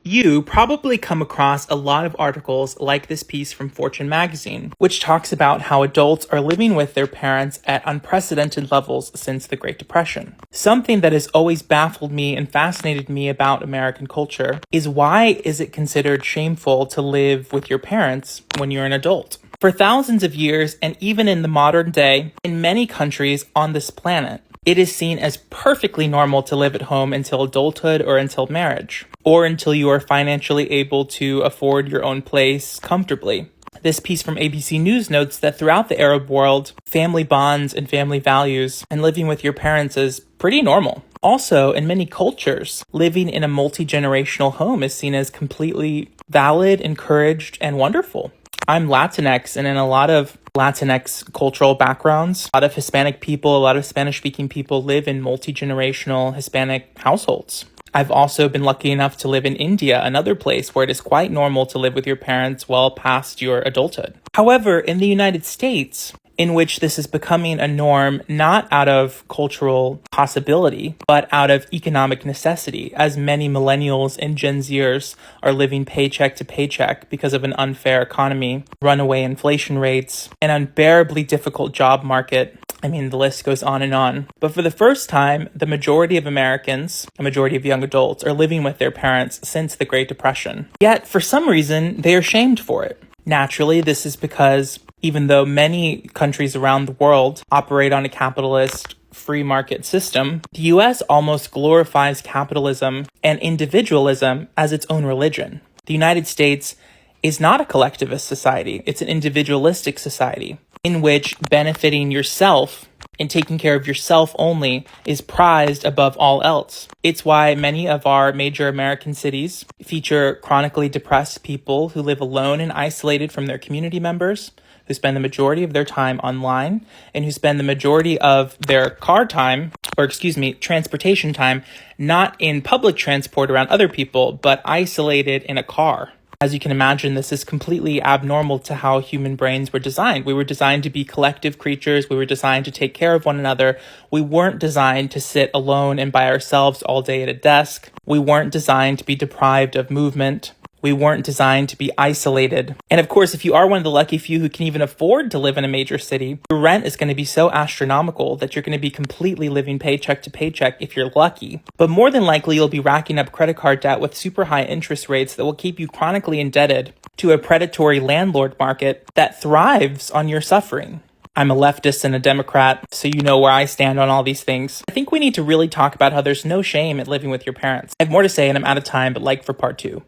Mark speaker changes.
Speaker 1: You probably come across a lot of articles like this piece from Fortune magazine, which talks about how adults are living with their parents at unprecedented levels since the Great Depression. Something that has always baffled me and fascinated me about American culture is, why is it considered shameful to live with your parents when you're an adult? For thousands of years, and even in the modern day, in many countries on this planet, it is seen as perfectly normal to live at home until adulthood or until marriage, or until you are financially able to afford your own place comfortably. This piece from ABC News notes that throughout the Arab world, family bonds and family values and living with your parents is pretty normal. Also, in many cultures, living in a multi-generational home is seen as completely valid, encouraged, and wonderful. I'm Latinx, and in a lot of Latinx cultural backgrounds, a lot of Hispanic people, a lot of Spanish-speaking people live in multi-generational Hispanic households. I've also been lucky enough to live in India, another place where it is quite normal to live with your parents well past your adulthood. However, in the United States, in which this is becoming a norm not out of cultural possibility, but out of economic necessity, as many millennials and Gen Zers are living paycheck to paycheck because of an unfair economy, runaway inflation rates, an unbearably difficult job market. I mean, the list goes on and on. But for the first time, the majority of Americans, a majority of young adults, are living with their parents since the Great Depression. Yet, for some reason, they are shamed for it. Naturally, this is because even though many countries around the world operate on a capitalist free market system, the US almost glorifies capitalism and individualism as its own religion. The United States is not a collectivist society. It's an individualistic society in which benefiting yourself and taking care of yourself only is prized above all else. It's why many of our major American cities feature chronically depressed people who live alone and isolated from their community members, who spend the majority of their time online, and who spend the majority of their transportation time, not in public transport around other people, but isolated in a car. As you can imagine, this is completely abnormal to how human brains were designed. We were designed to be collective creatures. We were designed to take care of one another. We weren't designed to sit alone and by ourselves all day at a desk. We weren't designed to be deprived of movement. We weren't designed to be isolated. And of course, if you are one of the lucky few who can even afford to live in a major city, your rent is going to be so astronomical that you're going to be completely living paycheck to paycheck if you're lucky. But more than likely, you'll be racking up credit card debt with super high interest rates that will keep you chronically indebted to a predatory landlord market that thrives on your suffering. I'm a leftist and a Democrat, so you know where I stand on all these things. I think we need to really talk about how there's no shame at living with your parents. I have more to say and I'm out of time, but like for part 2.